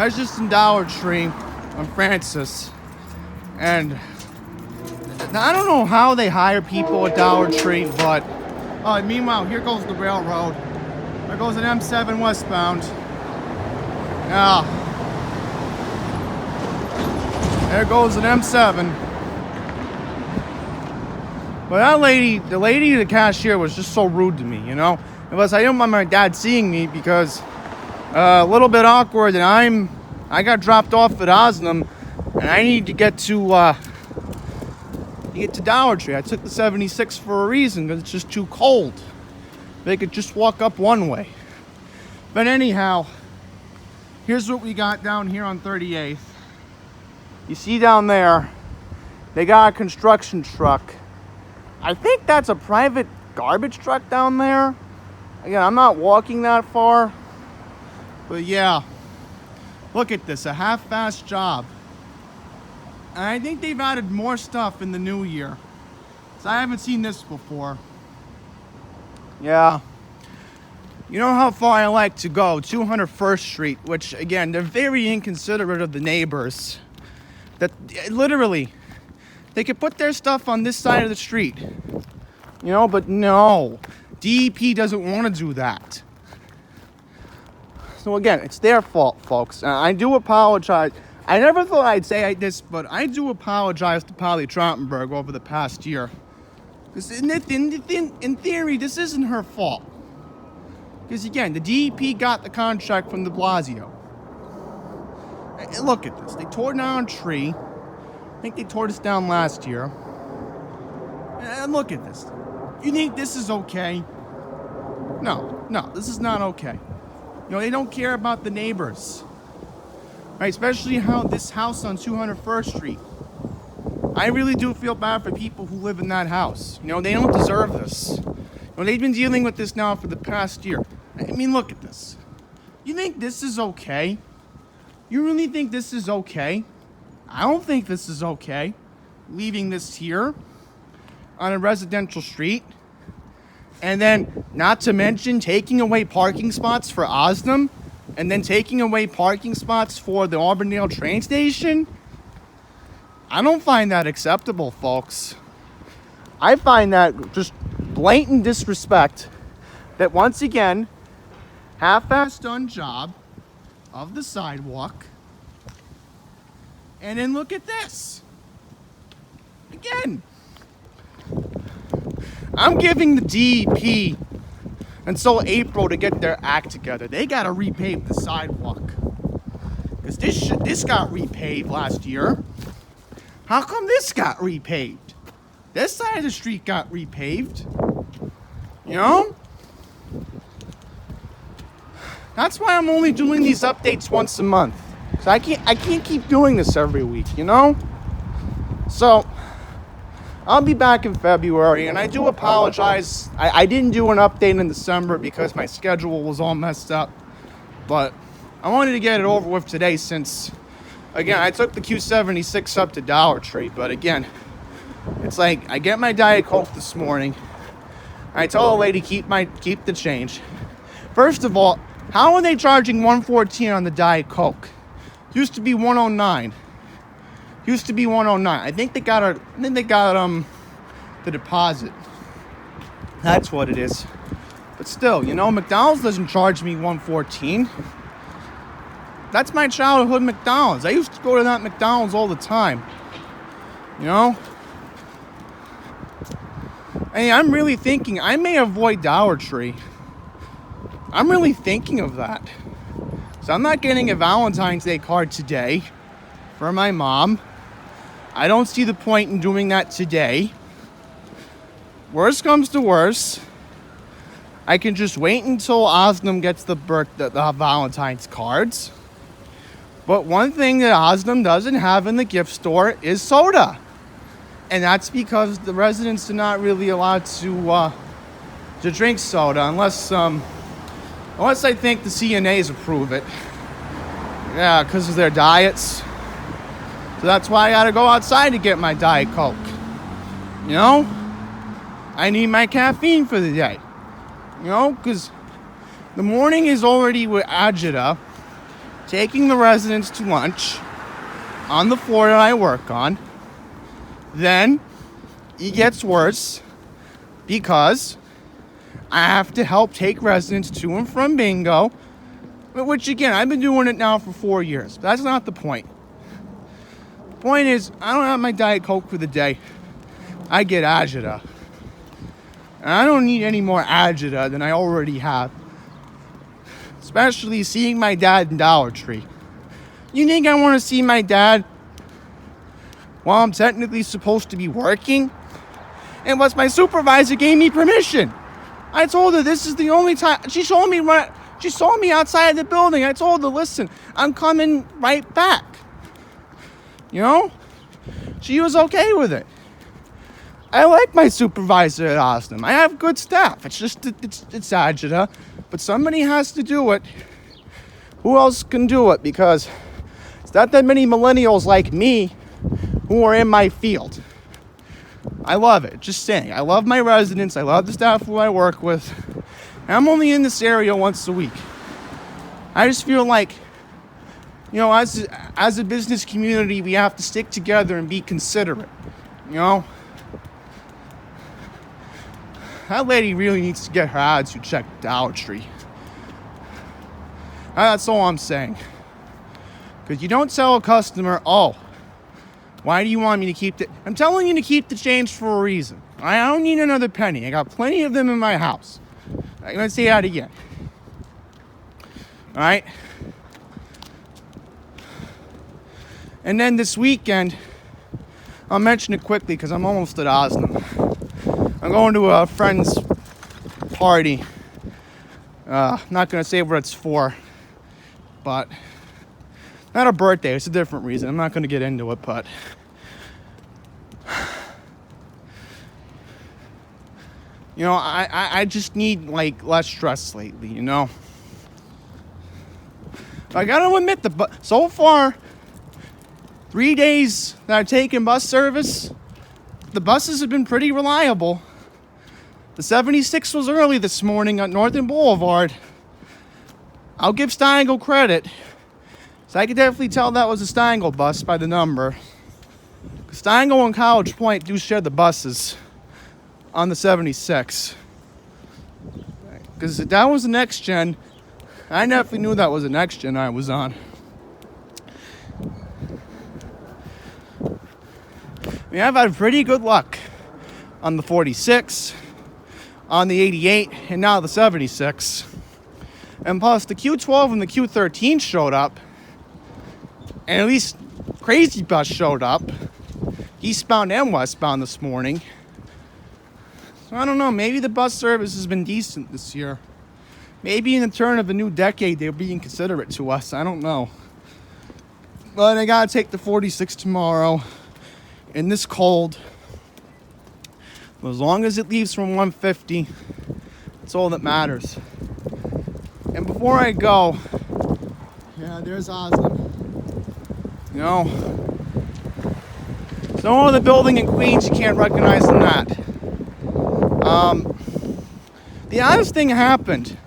I was just in Dollar Tree on Francis, and I don't know how they hire people at Dollar Tree, but meanwhile, here goes the railroad. There goes an M7 westbound. Yeah. There goes an M7. But that lady, the cashier, was just so rude to me, you know? Unless I didn't want my dad seeing me because a little bit awkward, and I got dropped off at Oznam, and I need to get to Dollar Tree. I took the 76 for a reason, because it's just too cold. They could just walk up one way. But anyhow, here's what we got down here on 38th. You see down there, they got a construction truck. I think that's a private garbage truck down there. Again, I'm not walking that far. But yeah, look at this, a half-assed job. And I think they've added more stuff in the new year. So I haven't seen this before. Yeah. You know how far I like to go, 201st Street, which, again, they're very inconsiderate of the neighbors. That, literally, they could put their stuff on this side of the street. You know, but no. DEP doesn't want to do that. So, again, it's their fault, folks. I do apologize. I never thought I'd say this, but I do apologize to Polly Trottenberg over the past year. Because in theory, this isn't her fault. Because, again, the DEP got the contract from de Blasio. Look at this. They tore down a tree. I think they tore this down last year. And look at this. You think this is okay? No, this is not okay. You know, they don't care about the neighbors. Right? Especially how this house on 201st Street. I really do feel bad for people who live in that house. You know, they don't deserve this. You know, they've been dealing with this now for the past year. I mean, look at this. You think this is okay? You really think this is okay? I don't think this is okay. Leaving this here on a residential street. And then, not to mention, taking away parking spots for Oznam. And then taking away parking spots for the Auburndale train station. I don't find that acceptable, folks. I find that just blatant disrespect that, once again, half-assed done job of the sidewalk. And then look at this. Again, I'm giving the DEP until April to get their act together. They gotta repave the sidewalk. Because this got repaved last year. How come this got repaved? This side of the street got repaved. You know? That's why I'm only doing these updates once a month. Because I can't keep doing this every week, you know? So, I'll be back in February, and I do apologize. I didn't do an update in December because my schedule was all messed up. But I wanted to get it over with today since, again, I took the Q76 up to Dollar Tree. But again, it's like I get my Diet Coke this morning. I tell the lady keep the change. First of all, how are they charging $114 on the Diet Coke? Used to be $109. Used to be $109. I think they got the deposit. That's what it is. But still, you know, McDonald's doesn't charge me $114. That's my childhood McDonald's. I used to go to that McDonald's all the time. You know? Hey, I'm really thinking I may avoid Dollar Tree. I'm really thinking of that. So I'm not getting a Valentine's Day card today for my mom. I don't see the point in doing that today. Worst comes to worst, I can just wait until Oznam gets the Valentine's cards. But one thing that Oznam doesn't have in the gift store is soda. And that's because the residents are not really allowed to drink soda unless I think the CNAs approve it. Yeah, because of their diets. So that's why I gotta go outside to get my Diet Coke. You know? I need my caffeine for the day. You know, because the morning is already with agita. taking the residents to lunch on the floor that I work on. Then it gets worse because I have to help take residents to and from bingo, which again, I've been doing it now for 4 years. But that's not the point. The point is, I don't have my Diet Coke for the day. I get agita. And I don't need any more agita than I already have. Especially seeing my dad in Dollar Tree. You think I want to see my dad while I'm technically supposed to be working? And plus, my supervisor gave me permission. I told her this is the only time. She saw me outside of the building. I told her, listen, I'm coming right back. You know? She was okay with it. I like my supervisor at Oznam. I have good staff. It's just, it's agita. But somebody has to do it. Who else can do it? Because it's not that many millennials like me who are in my field. I love it. Just saying. I love my residents. I love the staff who I work with. And I'm only in this area once a week. I just feel like, you know, as a business community, we have to stick together and be considerate. You know? That lady really needs to get her attitude checked, Dollar Tree. That's all I'm saying. Because you don't tell a customer, oh, why do you want me to keep the... I'm telling you to keep the change for a reason. I don't need another penny. I got plenty of them in my house. I'm going to say that again. All right? And then this weekend, I'll mention it quickly because I'm almost at Oznam. I'm going to a friend's party. I'm not going to say what it's for, but not a birthday. It's a different reason. I'm not going to get into it, but you know, I just need like less stress lately. You know, I got to admit so far, 3 days that I've taken bus service, the buses have been pretty reliable. The 76 was early this morning on Northern Boulevard. I'll give Steingle credit. So I could definitely tell that was a Steingle bus by the number. Steingle and College Point do share the buses on the 76. Because that was the next gen. I definitely knew that was the next gen I was on. I mean, I've had pretty good luck on the 46, on the 88, and now the 76. And plus, the Q12 and the Q13 showed up. And at least Crazy Bus showed up. Eastbound and westbound this morning. So I don't know, maybe the bus service has been decent this year. Maybe in the turn of a new decade, they're being considerate to us. I don't know. But I gotta take the 46 tomorrow. In this cold. As long as it leaves from 150, that's all that matters. And before I go, yeah, there's Oznam. You know, there's no other building in Queens you can't recognize than that. The oddest thing happened.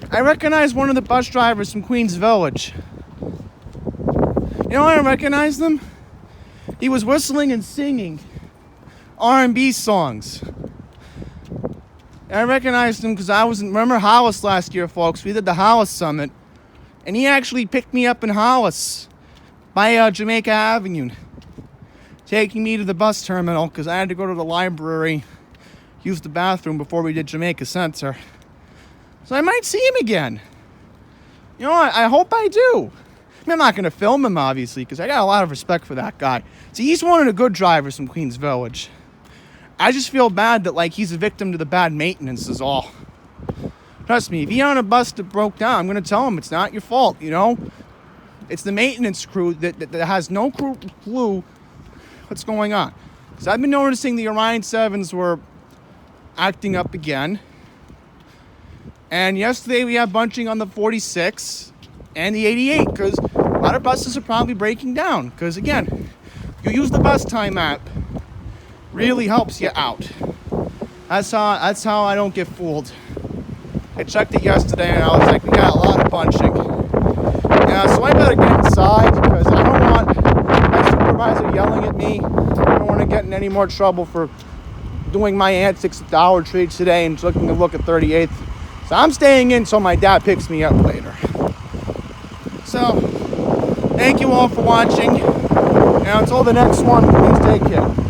I recognized one of the bus drivers from Queens Village. You know how I recognized them? He was whistling and singing R&B songs. And I recognized him because remember Hollis last year, folks? We did the Hollis Summit. And he actually picked me up in Hollis by Jamaica Avenue, taking me to the bus terminal because I had to go to the library, use the bathroom before we did Jamaica Center. So I might see him again. You know, I hope I do. I mean, I'm not going to film him, obviously, because I got a lot of respect for that guy. See, he's one of the good drivers from Queens Village. I just feel bad that, like, he's a victim to the bad maintenance is all. Trust me, if he's on a bus that broke down, I'm going to tell him it's not your fault, you know? It's the maintenance crew that has no clue what's going on. Because I've been noticing the Orion 7s were acting up again. And yesterday we had bunching on the 46 and the 88 because a lot of buses are probably breaking down. Because again, you use the bus time app. Really helps you out. That's how I don't get fooled. I checked it yesterday and I was like, we got a lot of bunching. So I better get inside because I don't want my supervisor yelling at me. I don't want to get in any more trouble for doing my antics at Dollar Tree today and looking to look at 38th. So I'm staying in until my dad picks me up later. So, thank you all for watching. And until the next one, please take care.